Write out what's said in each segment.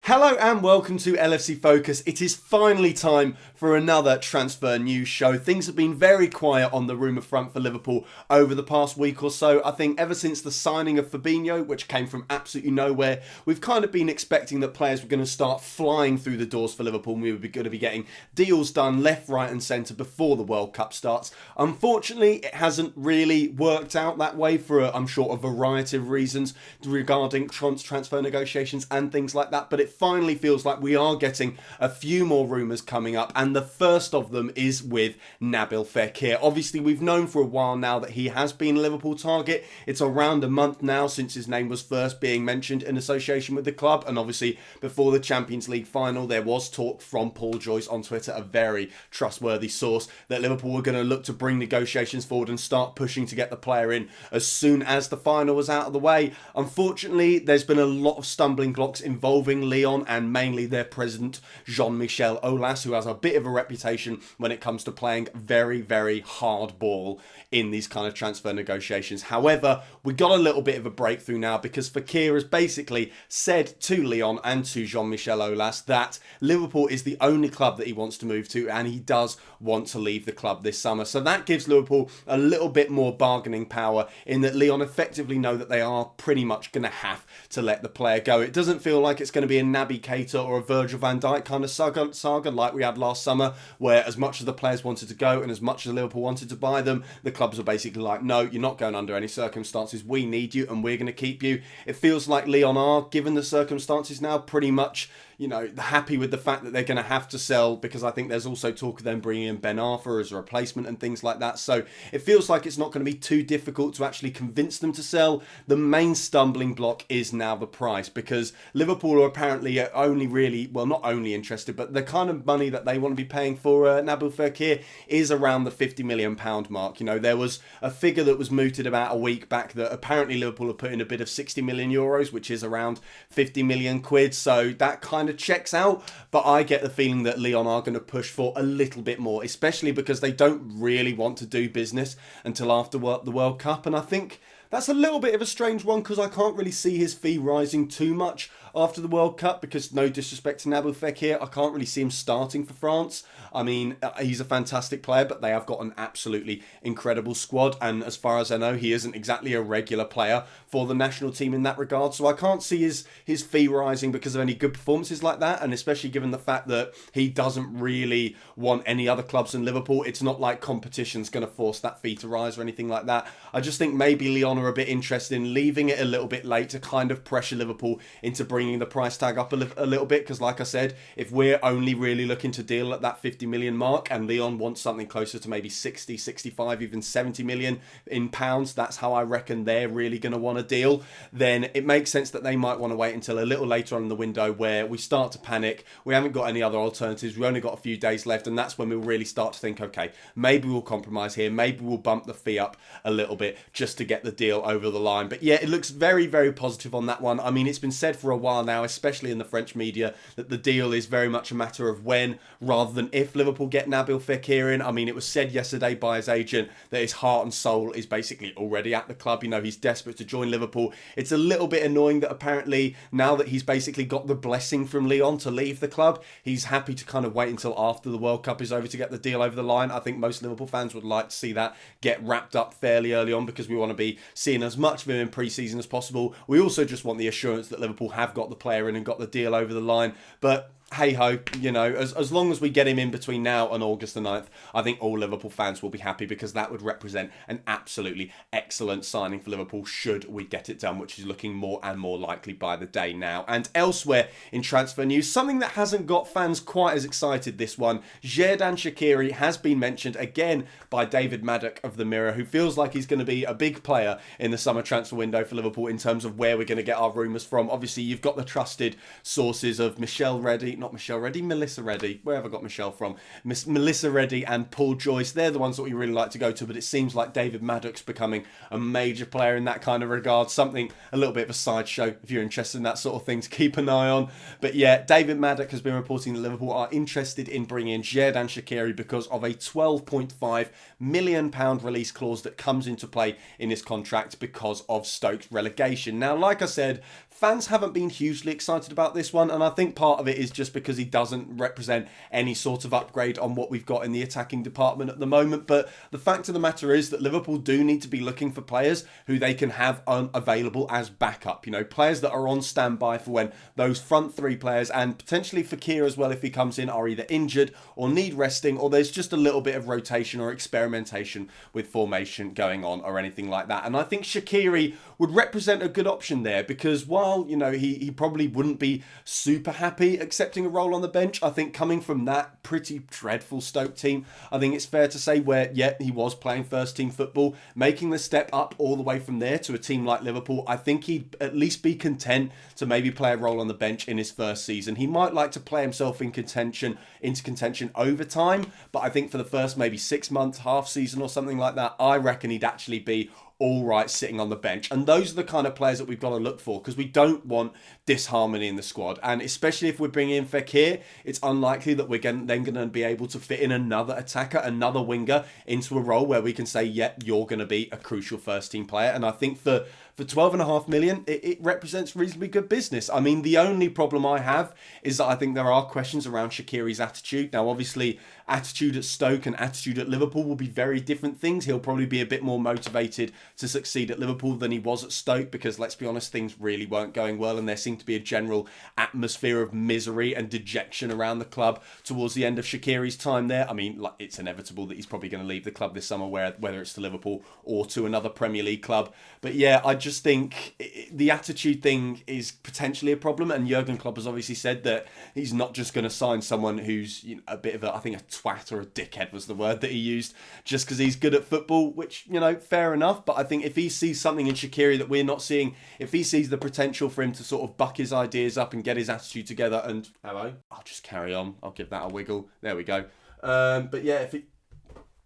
Hello and welcome to LFC Focus. It is finally time for another transfer news show. Things have been very quiet on the rumour front for Liverpool over the past week or so. I think ever since the signing of Firmino, which came from absolutely nowhere, we've kind of been expecting that players were going to start flying through the doors for Liverpool and we were going to be getting deals done left, right and centre before the World Cup starts. Unfortunately, it hasn't really worked out that way for, I'm sure, a variety of reasons regarding transfer negotiations and things like that, but it finally feels like we are getting a few more rumours coming up, and the first of them is with Nabil Fekir. Obviously, we've known for a while now that he has been a Liverpool target. It's around a month now since his name was first being mentioned in association with the club, and obviously before the Champions League final there was talk from Paul Joyce on Twitter, a very trustworthy source, that Liverpool were going to look to bring negotiations forward and start pushing to get the player in as soon as the final was out of the way. Unfortunately, there's been a lot of stumbling blocks involving Lyon and mainly their president Jean-Michel Aulas, who has a bit of a reputation when it comes to playing very, very hard ball in these kind of transfer negotiations. However, we got a little bit of a breakthrough now because Fekir has basically said to Lyon and to Jean-Michel Aulas that Liverpool is the only club that he wants to move to, and he does want to leave the club this summer. So that gives Liverpool a little bit more bargaining power in that Lyon effectively know that they are pretty much going to have to let the player go. It doesn't feel like it's going to be a Naby Keita or a Virgil van Dijk kind of saga like we had last summer, where as much as the players wanted to go and as much as Liverpool wanted to buy them, the clubs were basically like, no, you're not going under any circumstances. We need you and we're going to keep you. It feels like Lyon are, given the circumstances now, pretty much, you know, happy with the fact that they're going to have to sell, because I think there's also talk of them bringing in Ben Arfa as a replacement and things like that. So it feels like it's not going to be too difficult to actually convince them to sell. The main stumbling block is now the price, because Liverpool are apparently only really, well, not only interested, but the kind of money that they want to be paying for Nabil Fekir is around the £50 million mark. You know, there was a figure that was mooted about a week back that apparently Liverpool have put in a bid of 60 million euros, which is around 50 million quid. So that kind of checks out, but I get the feeling that Lyon are going to push for a little bit more, especially because they don't really want to do business until after the World Cup. And I think that's a little bit of a strange one, because I can't really see his fee rising too much after the World Cup, because no disrespect to Nabil Fekir, I can't really see him starting for France. I mean, he's a fantastic player, but they have got an absolutely incredible squad, and as far as I know, he isn't exactly a regular player for the national team in that regard, so I can't see his fee rising because of any good performances like that, and especially given the fact that he doesn't really want any other clubs than Liverpool. It's not like competition's going to force that fee to rise or anything like that. I just think maybe Lyon are a bit interested in leaving it a little bit late to kind of pressure Liverpool into bringing the price tag up a little bit, because like I said, if we're only really looking to deal at that 50 million mark and Lyon wants something closer to maybe 60, 65, even 70 million in pounds, that's how I reckon they're really going to want to deal, then it makes sense that they might want to wait until a little later on in the window where we start to panic, we haven't got any other alternatives, we've only got a few days left, and that's when we'll really start to think, okay, maybe we'll compromise here, maybe we'll bump the fee up a little bit just to get the deal over the line. But yeah, it looks very, very positive on that one. I mean, it's been said for a while now, especially in the French media, that the deal is very much a matter of when rather than if Liverpool get Nabil Fekir in. I mean, it was said yesterday by his agent that his heart and soul is basically already at the club. You know, he's desperate to join Liverpool. It's a little bit annoying that apparently now that he's basically got the blessing from Lyon to leave the club, he's happy to kind of wait until after the World Cup is over to get the deal over the line. I think most Liverpool fans would like to see that get wrapped up fairly early on, because we want to be seeing as much of him in pre-season as possible. We also just want the assurance that Liverpool have got the player in and got the deal over the line. But hey-ho, you know, as long as we get him in between now and August the 9th, I think all Liverpool fans will be happy, because that would represent an absolutely excellent signing for Liverpool should we get it done, which is looking more and more likely by the day now. And elsewhere in transfer news, something that hasn't got fans quite as excited this one, Xherdan Shaqiri has been mentioned again by David Maddock of The Mirror, who feels like he's going to be a big player in the summer transfer window for Liverpool in terms of where we're going to get our rumours from. Obviously, you've got the trusted sources of Michelle Reddy, not Michelle Reddy, Melissa Reddy. Where have I got Michelle from? Miss Melissa Reddy and Paul Joyce. They're the ones that we really like to go to, but it seems like David Maddock's becoming a major player in that kind of regard. Something, a little bit of a sideshow if you're interested in that sort of thing to keep an eye on. But yeah, David Maddock has been reporting that Liverpool are interested in bringing in Xherdan Shaqiri because of a £12.5 million release clause that comes into play in his contract because of Stoke's relegation. Now, like I said, fans haven't been hugely excited about this one, and I think part of it is just because he doesn't represent any sort of upgrade on what we've got in the attacking department at the moment. But the fact of the matter is that Liverpool do need to be looking for players who they can have available as backup. You know, players that are on standby for when those front three players, and potentially Fekir as well if he comes in, are either injured or need resting, or there's just a little bit of rotation or experimentation with formation going on or anything like that. And I think Shaqiri would represent a good option there because while, you know, he probably wouldn't be super happy accepting a role on the bench, I think coming from that pretty dreadful Stoke team, I think it's fair to say where, yeah, he was playing first team football, making the step up all the way from there to a team like Liverpool, I think he'd at least be content to maybe play a role on the bench in his first season. He might like to play himself into contention over time, but I think for the first maybe 6 months, half season or something like that, I reckon he'd actually be all right sitting on the bench. And those are the kind of players that we've got to look for because we don't want disharmony in the squad. And especially if we're bringing in Fekir, it's unlikely that we're then going to be able to fit in another attacker, another winger into a role where we can say, yeah, you're going to be a crucial first team player. And I think for £12.5 million, it represents reasonably good business. I mean, the only problem I have is that I think there are questions around Shaqiri's attitude. Now, obviously, attitude at Stoke and attitude at Liverpool will be very different things. He'll probably be a bit more motivated to succeed at Liverpool than he was at Stoke because, let's be honest, things really weren't going well and there seemed to be a general atmosphere of misery and dejection around the club towards the end of Shaqiri's time there. I mean, like, it's inevitable that he's probably going to leave the club this summer, whether it's to Liverpool or to another Premier League club. But yeah, I just think the attitude thing is potentially a problem, and Jurgen Klopp has obviously said that he's not just going to sign someone who's, you know, a bit of a, I think a twat or a dickhead was the word that he used, just because he's good at football, which, you know, fair enough. But I think if he sees something in Shaqiri that we're not seeing, if he sees the potential for him to sort of buck his ideas up and get his attitude together, and hello, I'll just carry on, I'll give that a wiggle, there we go. But yeah, if he...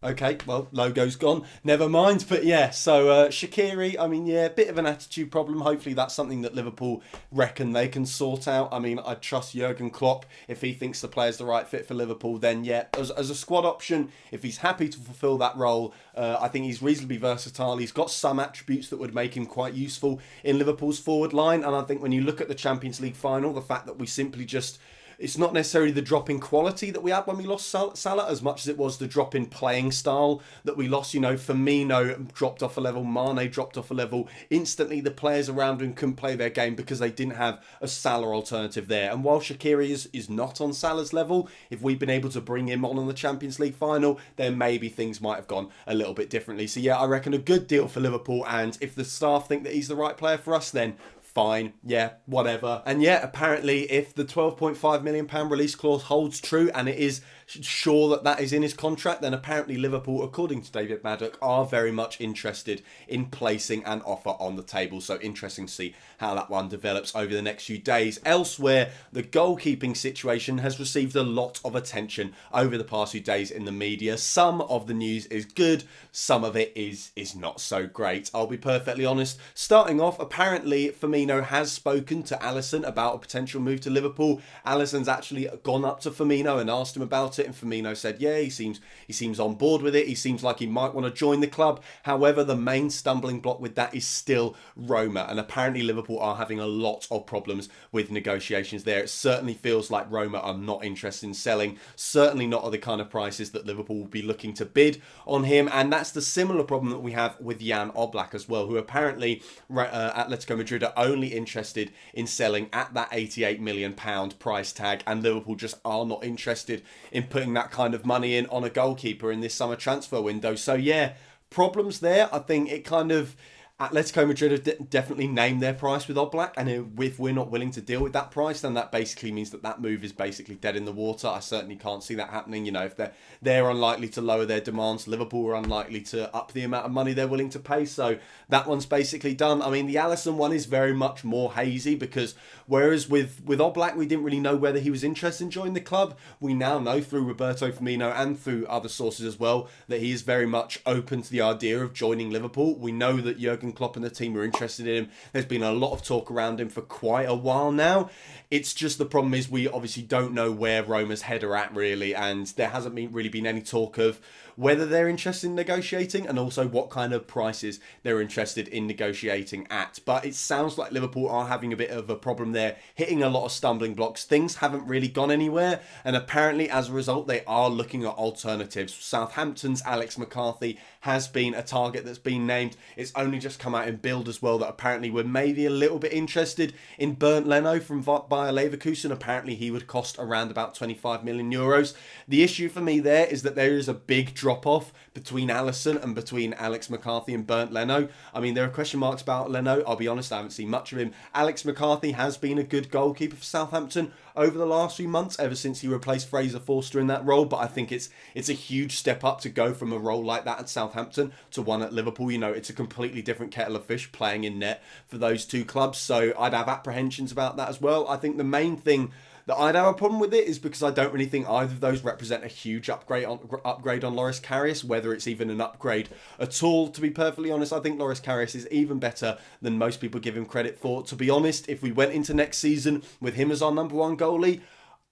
Okay, well, logo's gone. Never mind. But yeah, so Shaqiri, I mean, yeah, a bit of an attitude problem. Hopefully that's something that Liverpool reckon they can sort out. I mean, I trust Jurgen Klopp. If he thinks the player's the right fit for Liverpool, then yeah, as a squad option, if he's happy to fulfil that role, I think he's reasonably versatile. He's got some attributes that would make him quite useful in Liverpool's forward line. And I think when you look at the Champions League final, the fact that we simply just... It's not necessarily the drop in quality that we had when we lost Salah as much as it was the drop in playing style that we lost. You know, Firmino dropped off a level, Mane dropped off a level. Instantly, the players around him couldn't play their game because they didn't have a Salah alternative there. And while Shaqiri is not on Salah's level, if we'd been able to bring him on the Champions League final, then maybe things might have gone a little bit differently. So yeah, I reckon a good deal for Liverpool. And if the staff think that he's the right player for us, then fine, yeah, whatever. And yeah, apparently if the £12.5 million release clause holds true and it is sure that that is in his contract, then apparently Liverpool, according to David Maddock, are very much interested in placing an offer on the table. So interesting to see how that one develops over the next few days. Elsewhere, the goalkeeping situation has received a lot of attention over the past few days in the media. Some of the news is good, some of it is not so great. I'll be perfectly honest. Starting off, apparently Firmino has spoken to Alisson about a potential move to Liverpool. Alisson's actually gone up to Firmino and asked him about it, and Firmino said, yeah, he seems on board with it. He seems like he might want to join the club. However, the main stumbling block with that is still Roma, and apparently Liverpool are having a lot of problems with negotiations there. It certainly feels like Roma are not interested in selling, certainly not at the kind of prices that Liverpool will be looking to bid on him, and that's the similar problem that we have with Jan Oblak as well, who apparently Atletico Madrid are only interested in selling at that £88 million price tag, and Liverpool just are not interested in putting that kind of money in on a goalkeeper in this summer transfer window. So yeah, problems there. I think it kind of... Atletico Madrid have definitely named their price with Oblak, and if we're not willing to deal with that price, then that basically means that move is basically dead in the water. I certainly can't see that happening. You know, if they're unlikely to lower their demands, Liverpool are unlikely to up the amount of money they're willing to pay, so that one's basically done. I mean, the Alisson one is very much more hazy, because whereas with Oblak, we didn't really know whether he was interested in joining the club, we now know through Roberto Firmino and through other sources as well that he is very much open to the idea of joining Liverpool. We know that Jurgen Klopp and the team are interested in him. There's been a lot of talk around him for quite a while now. It's just the problem is we obviously don't know where Roma's head are at really, and there hasn't really been any talk of whether they're interested in negotiating and also what kind of prices they're interested in negotiating at. But it sounds like Liverpool are having a bit of a problem there, hitting a lot of stumbling blocks. Things haven't really gone anywhere, and apparently as a result they are looking at alternatives. Southampton's Alex McCarthy has been a target that's been named. It's only just come out in Bild as well that apparently we're maybe a little bit interested in Bernd Leno from Bayer Leverkusen. Apparently he would cost around about 25 million euros. The issue for me there is that there is a big drop off between Alisson and between Alex McCarthy and Bernd Leno. I mean, there are question marks about Leno. I'll be honest, I haven't seen much of him. Alex McCarthy has been a good goalkeeper for Southampton over the last few months, ever since he replaced Fraser Forster in that role, but I think it's a huge step up to go from a role like that at Southampton to one at Liverpool. You know, it's a completely different kettle of fish playing in net for those two clubs, so I'd have apprehensions about that as well. I think the main thing that I'd have a problem with it is because I don't really think either of those represent a huge upgrade on Loris Karius, whether it's even an upgrade at all. To be perfectly honest, I think Loris Karius is even better than most people give him credit for. To be honest, if we went into next season with him as our number one goalie,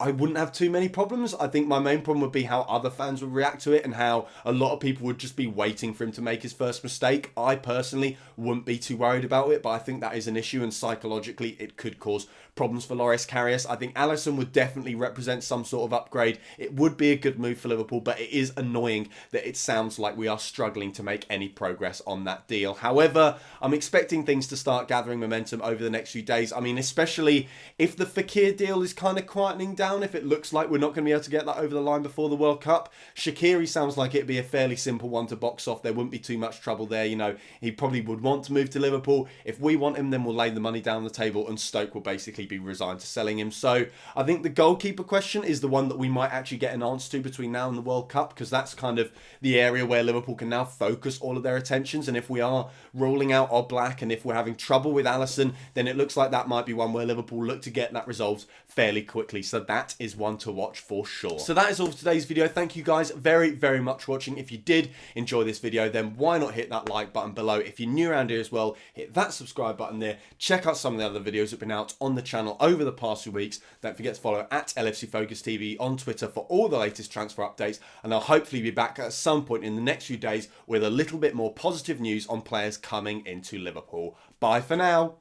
I wouldn't have too many problems. I think my main problem would be how other fans would react to it and how a lot of people would just be waiting for him to make his first mistake. I personally wouldn't be too worried about it, but I think that is an issue, and psychologically it could cause problems for Loris Karius. I think Alisson would definitely represent some sort of upgrade. It would be a good move for Liverpool, but it is annoying that it sounds like we are struggling to make any progress on that deal. However, I'm expecting things to start gathering momentum over the next few days. I mean, especially if the Fekir deal is kind of quietening down, if it looks like we're not going to be able to get that over the line before the World Cup. Shaqiri sounds like it'd be a fairly simple one to box off. There wouldn't be too much trouble there. You know, he probably would want to move to Liverpool. If we want him, then we'll lay the money down the table, and Stoke will basically be resigned to selling him. So I think the goalkeeper question is the one that we might actually get an answer to between now and the World Cup, because that's kind of the area where Liverpool can now focus all of their attentions. And if we are ruling out Oblak and if we're having trouble with Alisson, then it looks like that might be one where Liverpool look to get that resolved fairly quickly. So that is one to watch for sure. So that is all for today's video. Thank you guys very, very much for watching. If you did enjoy this video, then why not hit that like button below? If you're new around here as well, hit that subscribe button there. Check out some of the other videos that have been out on the channel over the past few weeks. Don't forget to follow at LFC Focus TV on Twitter for all the latest transfer updates, and I'll hopefully be back at some point in the next few days with a little bit more positive news on players coming into Liverpool. Bye for now.